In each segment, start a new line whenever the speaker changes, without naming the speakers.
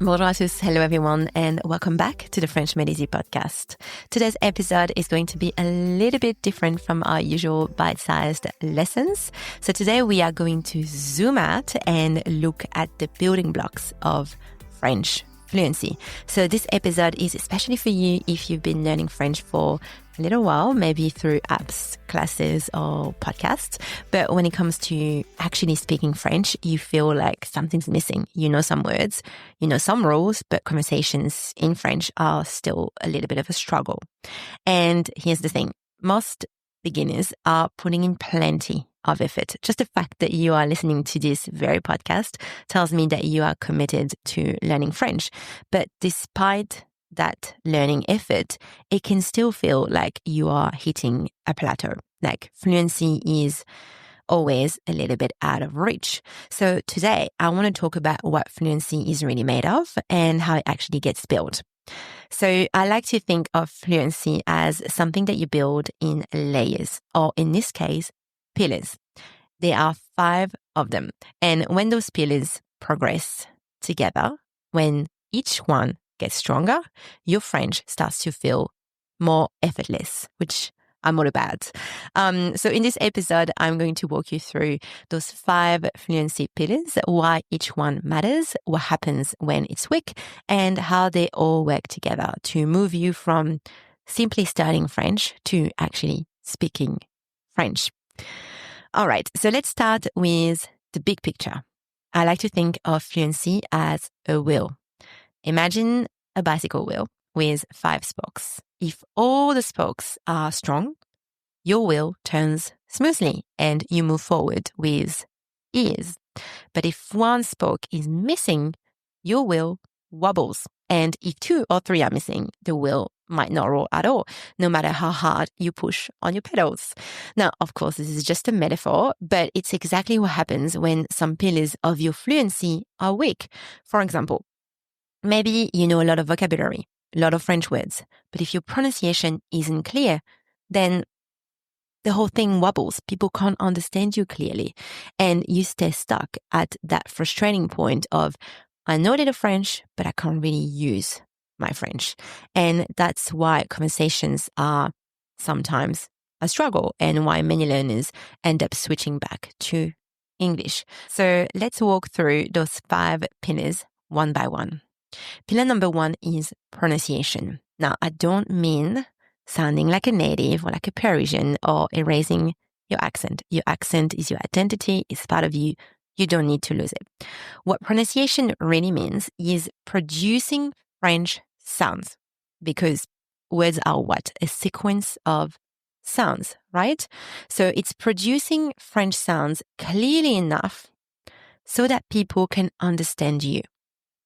Bonjour à tous, hello everyone, and welcome back to the French Made Easy podcast. Today's episode is going to be a little bit different from our usual bite-sized lessons. So today we are going to zoom out and look at the building blocks of French fluency. So this episode is especially for you if you've been learning French for a little while, maybe through apps, classes, or podcasts. But when it comes to actually speaking French, you feel like something's missing. You know some words, you know some rules, but conversations in French are still a little bit of a struggle. And here's the thing. Most beginners are putting in plenty of effort. Just the fact that you are listening to this very podcast tells me that you are committed to learning French. But despite that learning effort, it can still feel like you are hitting a plateau. Like fluency is always a little bit out of reach. So today I want to talk about what fluency is really made of and how it actually gets built. So I like to think of fluency as something that you build in layers, or in this case, pillars. There are 5 of them. And when those pillars progress together, when each one gets stronger, your French starts to feel more effortless, which I'm all about. So in this episode, I'm going to walk you through those 5 fluency pillars, why each one matters, what happens when it's weak, and how they all work together to move you from simply studying French to actually speaking French. All right, so let's start with the big picture. I like to think of fluency as a wheel. Imagine a bicycle wheel with 5 spokes. If all the spokes are strong, your wheel turns smoothly and you move forward with ease. But if one spoke is missing, your wheel wobbles. And if 2 or 3 are missing, the wheel might not roll at all, no matter how hard you push on your pedals. Now, of course, this is just a metaphor, but it's exactly what happens when some pillars of your fluency are weak. For example, maybe you know a lot of vocabulary, a lot of French words, but if your pronunciation isn't clear, then the whole thing wobbles. People can't understand you clearly. And you stay stuck at that frustrating point of, I know a little French, but I can't really use my French. And that's why conversations are sometimes a struggle and why many learners end up switching back to English. So let's walk through those 5 pillars one by one. Pillar number 1 is pronunciation. Now, I don't mean sounding like a native or like a Parisian or erasing your accent. Your accent is your identity, it's part of you. You don't need to lose it. What pronunciation really means is producing French sounds, because words are what? A sequence of sounds, right? So it's producing French sounds clearly enough so that people can understand you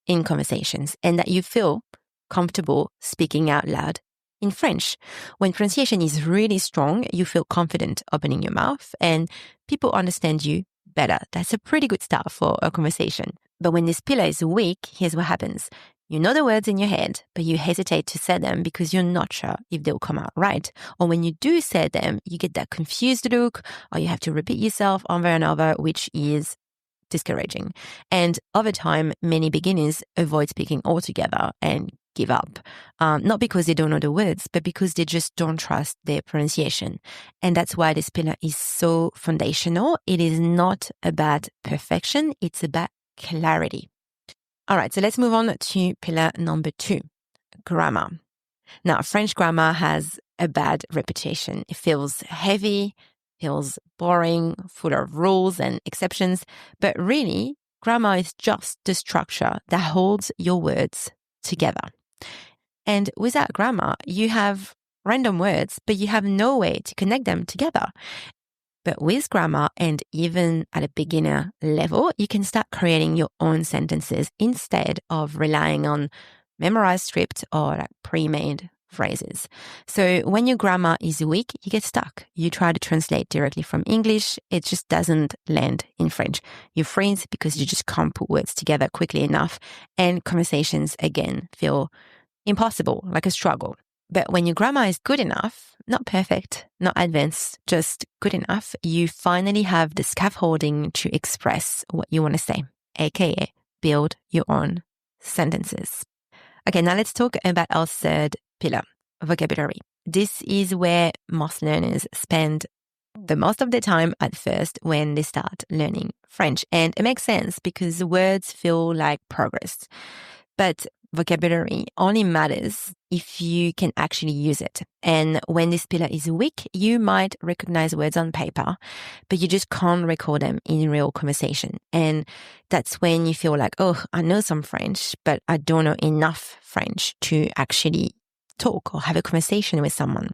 in conversations and that you feel comfortable speaking out loud in French. When pronunciation is really strong, you feel confident opening your mouth and people understand you better. That's a pretty good start for a conversation. But when this pillar is weak, here's what happens. You know the words in your head, but you hesitate to say them because you're not sure if they'll come out right. Or when you do say them, you get that confused look, or you have to repeat yourself over and over, which is discouraging. And over time, many beginners avoid speaking altogether and give up. Not because they don't know the words, but because they just don't trust their pronunciation. And that's why this pillar is so foundational. It is not about perfection. It's about clarity. All right, so let's move on to pillar number 2, grammar. Now, French grammar has a bad reputation. It feels heavy, feels boring, full of rules and exceptions. But really, grammar is just the structure that holds your words together. And without grammar, you have random words, but you have no way to connect them together. But with grammar, and even at a beginner level, you can start creating your own sentences instead of relying on memorized script or like pre-made phrases. So when your grammar is weak, you get stuck. You try to translate directly from English. It just doesn't land in French. You freeze because you just can't put words together quickly enough. And conversations, again, feel impossible, like a struggle. But when your grammar is good enough, not perfect, not advanced, just good enough, you finally have the scaffolding to express what you want to say, aka build your own sentences. Okay, now let's talk about our third pillar, vocabulary. This is where most learners spend the most of their time at first when they start learning French. And it makes sense because words feel like progress. But vocabulary only matters if you can actually use it. And when this pillar is weak, you might recognize words on paper, but you just can't record them in real conversation. And that's when you feel like, oh, I know some French, but I don't know enough French to actually talk or have a conversation with someone.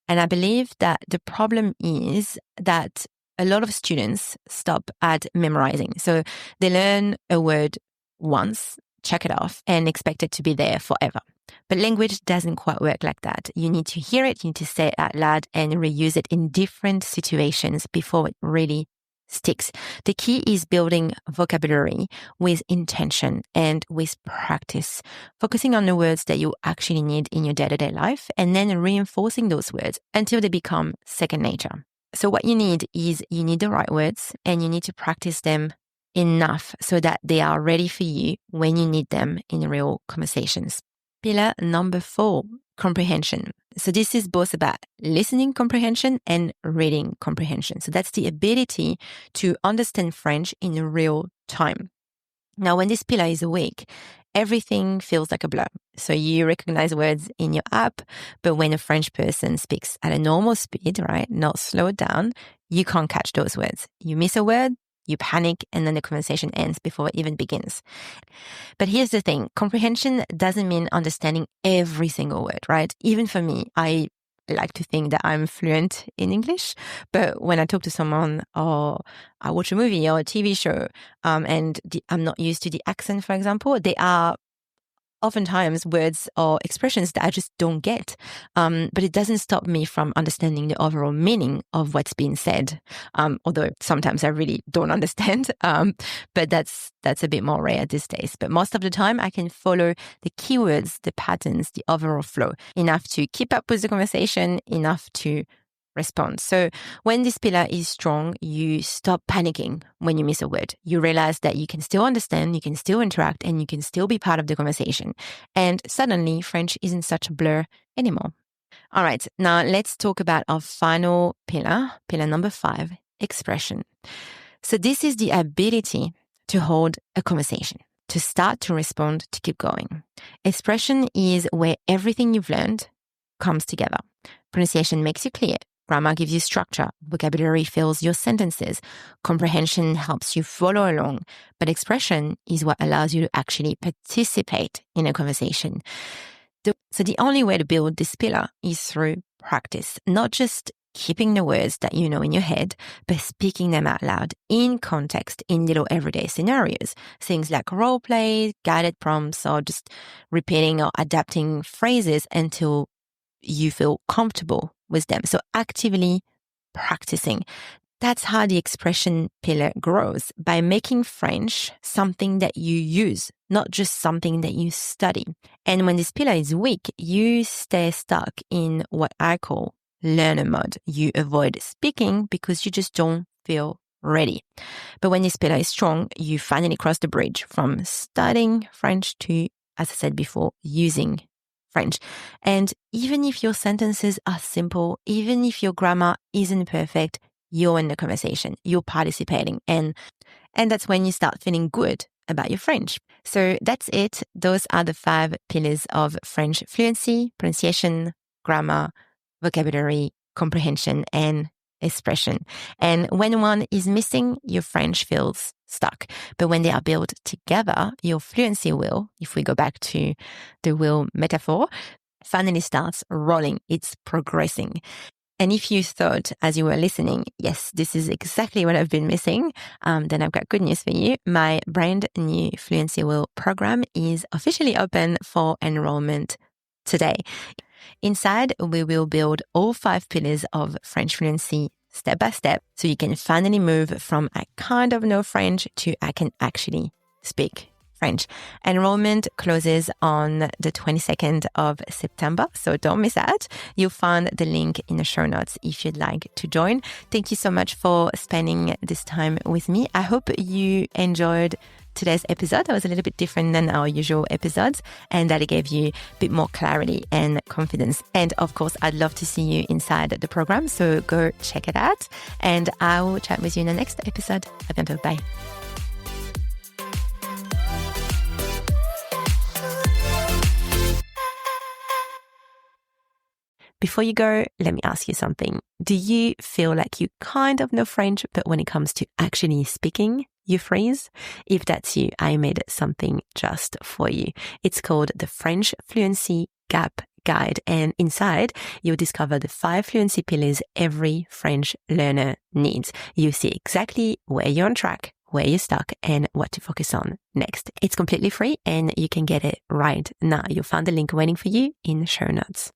And I believe that the problem is that a lot of students stop at memorizing. So they learn a word once, check it off, and expect it to be there forever. But language doesn't quite work like that. You need to hear it, you need to say it out loud and reuse it in different situations before it really sticks. The key is building vocabulary with intention and with practice, focusing on the words that you actually need in your day-to-day life and then reinforcing those words until they become second nature. So what you need is you need the right words and you need to practice them enough so that they are ready for you when you need them in real conversations. Pillar number 4, comprehension. So this is both about listening comprehension and reading comprehension. So that's the ability to understand French in real time. Now, when this pillar is weak, everything feels like a blur. So you recognize words in your app, but when a French person speaks at a normal speed, right, not slowed down, you can't catch those words. You miss a word, you panic, and then the conversation ends before it even begins. But here's the thing. Comprehension doesn't mean understanding every single word, right? Even for me, I like to think that I'm fluent in English, but when I talk to someone or I watch a movie or a TV show, and I'm not used to the accent, for example, they are oftentimes words or expressions that I just don't get. But it doesn't stop me from understanding the overall meaning of what's being said. Although sometimes I really don't understand. But that's a bit more rare these days. But most of the time I can follow the keywords, the patterns, the overall flow, enough to keep up with the conversation, enough to respond. So when this pillar is strong, you stop panicking when you miss a word. You realize that you can still understand, you can still interact, and you can still be part of the conversation. And suddenly French isn't such a blur anymore. All right, now let's talk about our final pillar, pillar number 5, expression. So this is the ability to hold a conversation, to start, to respond, to keep going. Expression is where everything you've learned comes together. Pronunciation makes you clear. Grammar gives you structure. Vocabulary fills your sentences. Comprehension helps you follow along. But expression is what allows you to actually participate in a conversation. So the only way to build this pillar is through practice, not just keeping the words that you know in your head, but speaking them out loud in context, in little everyday scenarios. Things like role play, guided prompts, or just repeating or adapting phrases until you feel comfortable with them. So actively practicing. That's how the expression pillar grows, by making French something that you use, not just something that you study. And when this pillar is weak, you stay stuck in what I call learner mode. You avoid speaking because you just don't feel ready. But when this pillar is strong, you finally cross the bridge from studying French to, as I said before, using French. And even if your sentences are simple, even if your grammar isn't perfect, you're in the conversation, you're participating. And that's when you start feeling good about your French. So that's it. Those are the 5 pillars of French fluency: pronunciation, grammar, vocabulary, comprehension, and expression. And when one is missing, your French feels stuck. But when they are built together, your fluency will, if we go back to the wheel metaphor, finally starts rolling. It's progressing. And if you thought as you were listening, yes, this is exactly what I've been missing, then I've got good news for you. My brand new Fluency Wheel program is officially open for enrollment today. Inside, we will build all 5 pillars of French fluency step by step, so you can finally move from I kind of know French to I can actually speak French. Enrollment closes on the 22nd of September, so don't miss out. You'll find the link in the show notes if you'd like to join. Thank you so much for spending this time with me. I hope you enjoyed today's episode. That was a little bit different than our usual episodes, and that it gave you a bit more clarity and confidence. And of course, I'd love to see you inside the program. So go check it out, and I will chat with you in the next episode. À bientôt. Bye. Before you go, let me ask you something. Do you feel like you kind of know French, but when it comes to actually speaking, you freeze? If that's you, I made something just for you. It's called the French Fluency Gap Guide. And inside, you'll discover the 5 fluency pillars every French learner needs. You see exactly where you're on track, where you're stuck, and what to focus on next. It's completely free and you can get it right now. You'll find the link waiting for you in the show notes.